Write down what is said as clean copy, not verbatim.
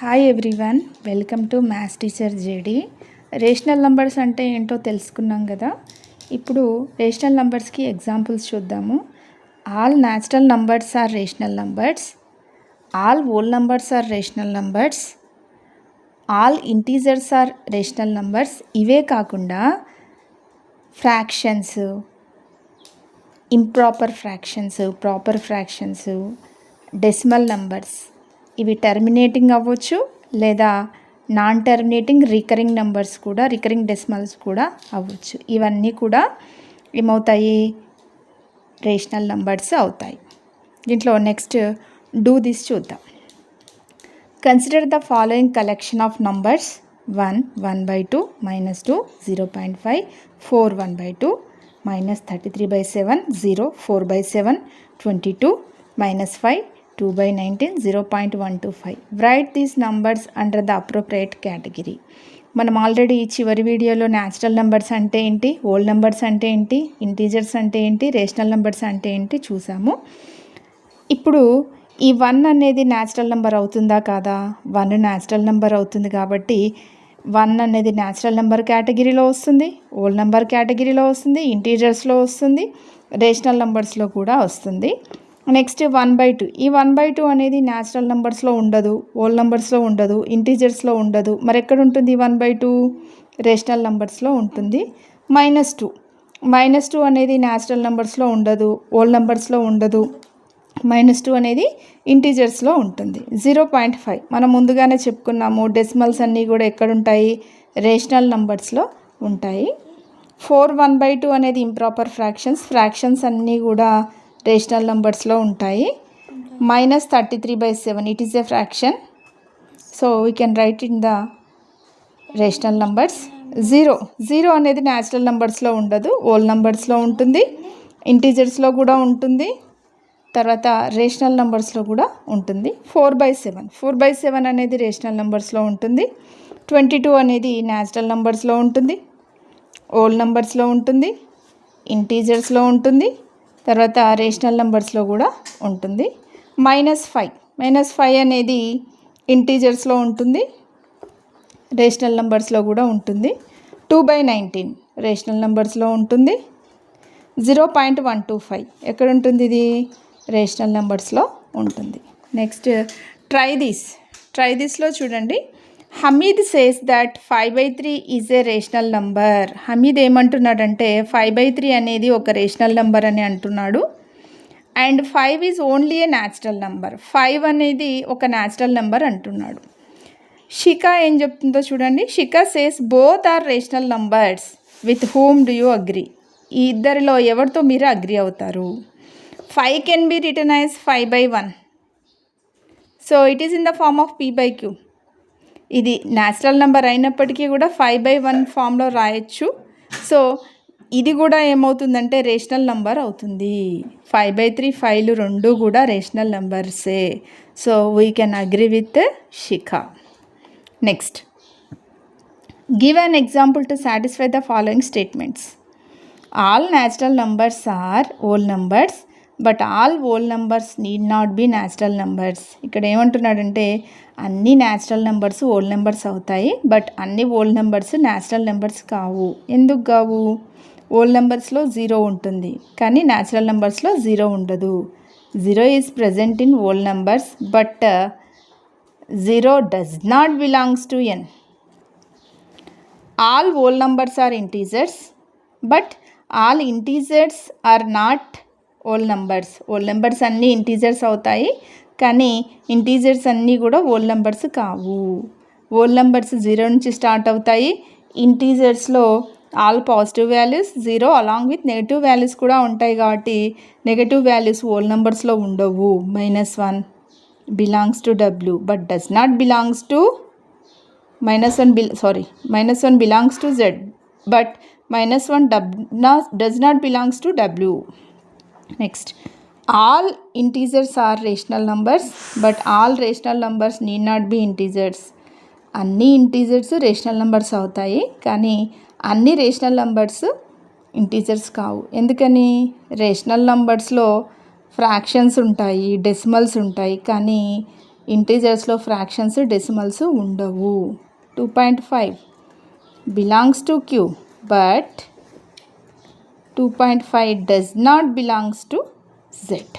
Hi everyone, welcome to maths teacher JD. Rational numbers అంటే ఏంటో తెలుసుకున్నాం కదా. ఇప్పుడు రేషనల్ నంబర్స్కి ఎగ్జాంపుల్స్ చూద్దాము. All natural numbers are rational numbers, all whole numbers are rational numbers, all integers are rational numbers. ఇవే కాకుండా fractions, improper fractions, proper fractions, decimal numbers, ఇవి టర్మినేటింగ్ అవ్వచ్చు లేదా నాన్ టర్మినేటింగ్ రికరింగ్ నెంబర్స్ కూడా, recurring decimals కూడా అవ్వచ్చు. ఇవన్నీ కూడా ఏమవుతాయి? రేషనల్ నంబర్స్ అవుతాయి. దీంట్లో నెక్స్ట్ డూ దిస్ చూద్దాం. Consider the following collection of numbers: 1 1/2, -2 0.5, 4 1/2, -33/7 0, 4/7 22, -5 2/19 0.125. Write these numbers under the appropriate category. మనం ఆల్రెడీ చివరి వీడియోలో న్యాచురల్ నెంబర్స్ అంటే ఏంటి, హోల్ నెంబర్స్ అంటే ఏంటి, ఇంటీజర్స్ అంటే ఏంటి, రేషనల్ నెంబర్స్ అంటే ఏంటి చూసాము. ఇప్పుడు ఈ 1 అనేది న్యాచురల్ నెంబర్ అవుతుందా కాదా? 1 న్యాచురల్ నెంబర్ అవుతుంది కాబట్టి 1 అనేది న్యాచురల్ నెంబర్ కేటగిరీలో వస్తుంది, హోల్ నెంబర్ కేటగిరీలో వస్తుంది, ఇంటీజర్స్లో వస్తుంది, రేషనల్ నెంబర్స్లో కూడా వస్తుంది. నెక్స్ట్ 1/2. ఈ 1/2 అనేది న్యాచురల్ నెంబర్స్లో ఉండదు, హోల్ నెంబర్స్లో ఉండదు, ఇంటీజర్స్లో ఉండదు. మరి ఎక్కడ ఉంటుంది 1/2? రేషనల్ నెంబర్స్లో ఉంటుంది. -2 అనేది న్యాచురల్ నెంబర్స్లో ఉండదు, హోల్ నెంబర్స్లో ఉండదు, -2 అనేది ఇంటీజర్స్లో ఉంటుంది. 0.5 మనం ముందుగానే చెప్పుకున్నాము, డెసిమల్స్ అన్నీ కూడా ఎక్కడుంటాయి? రేషనల్ నెంబర్స్లో ఉంటాయి. 4 1/2 అనేది ఇంప్రాపర్ ఫ్రాక్షన్స్ అన్నీ కూడా రేషనల్ నెంబర్స్లో ఉంటాయి. -33/7 it is a fraction, so we can write in the rational numbers. 0 అనేది న్యాచురల్ నెంబర్స్లో ఉండదు, హోల్ నెంబర్స్లో ఉంటుంది, ఇంటీజర్స్లో కూడా ఉంటుంది, తర్వాత రేషనల్ నెంబర్స్లో కూడా ఉంటుంది. 4/7 అనేది రేషనల్ నెంబర్స్లో ఉంటుంది. 22 అనేది న్యాచురల్ నెంబర్స్లో ఉంటుంది, హోల్ నెంబర్స్లో ఉంటుంది, ఇంటీజర్స్లో ఉంటుంది, తర్వాత రేషనల్ నెంబర్స్లో కూడా ఉంటుంది. -5 అనేది ఇంటీజర్స్లో ఉంటుంది, రేషనల్ నెంబర్స్లో కూడా ఉంటుంది. 2/19 రేషనల్ నెంబర్స్లో ఉంటుంది. 0.125 ఎక్కడ ఉంటుంది? ఇది రేషనల్ నెంబర్స్లో ఉంటుంది. నెక్స్ట్ ట్రై దిస్లో చూడండి. Hamid says that 5/3 is a rational number. Hamid ఏమంటున్నాడంటే 5/3 అనేది ఒక రేషనల్ నెంబర్ అని అంటున్నాడు. And 5 is only a natural number. 5 అనేది ఒక న్యాచురల్ నెంబర్ అంటున్నాడు. షికా ఏం చెప్తుందో చూడండి. Shikha says both are rational numbers, with whom do you agree? ఈ ఇద్దరిలో ఎవరితో మీరు అగ్రీ అవుతారు? 5 can be written as 5/1, so it is in the form of p/q. ఇది న్యాచురల్ నెంబర్ అయినప్పటికీ కూడా 5/1 ఫామ్లో రాయొచ్చు. సో ఇది కూడా ఏమవుతుందంటే రేషనల్ నెంబర్ అవుతుంది. 5/3 5లు రెండు కూడా రేషనల్ నెంబర్సే. So we can agree with Shikha. Next give an example to satisfy the following statements. All natural numbers are whole numbers, but all whole numbers need not be natural numbers. ఇక్కడ ఏమంటున్నాడంటే అన్ని natural numbers whole numbers అవుతాయి, but అన్ని whole numbers natural numbers కావు. ఎందుకు కావు? Whole నెంబర్స్లో 0 ఉంటుంది, కానీ న్యాచురల్ నెంబర్స్లో 0 ఉండదు. 0 is present in whole numbers, but 0 does not belongs to n. All whole numbers are integers, but all integers are not whole numbers. Whole numbers అన్నీ integers అవుతాయి, కానీ integers అన్నీ కూడా హోల్ నెంబర్స్ కావు. Whole numbers 0 నుంచి start అవుతాయి. ఇంటీజర్స్లో all positive values, 0 along with negative values కూడా ఉంటాయి కాబట్టి నెగిటివ్ వాల్యూస్ హోల్ నెంబర్స్లో ఉండవు. -1 belongs to w but does not belongs to -1 belongs to z, but -1 does not belongs to w. Next, all integers are rational numbers, but all rational numbers need not be integers. అన్ని integers rational numbers అవుతాయి, కానీ అన్ని rational numbers integers కావు. ఎందుకని? Rational నెంబర్స్లో fractions ఉంటాయి, decimals ఉంటాయి, కానీ ఇంటీజర్స్లో ఫ్రాక్షన్స్ డెసిమల్స్ ఉండవు. 2.5 belongs to Q but 2.5 does not belongs to Z.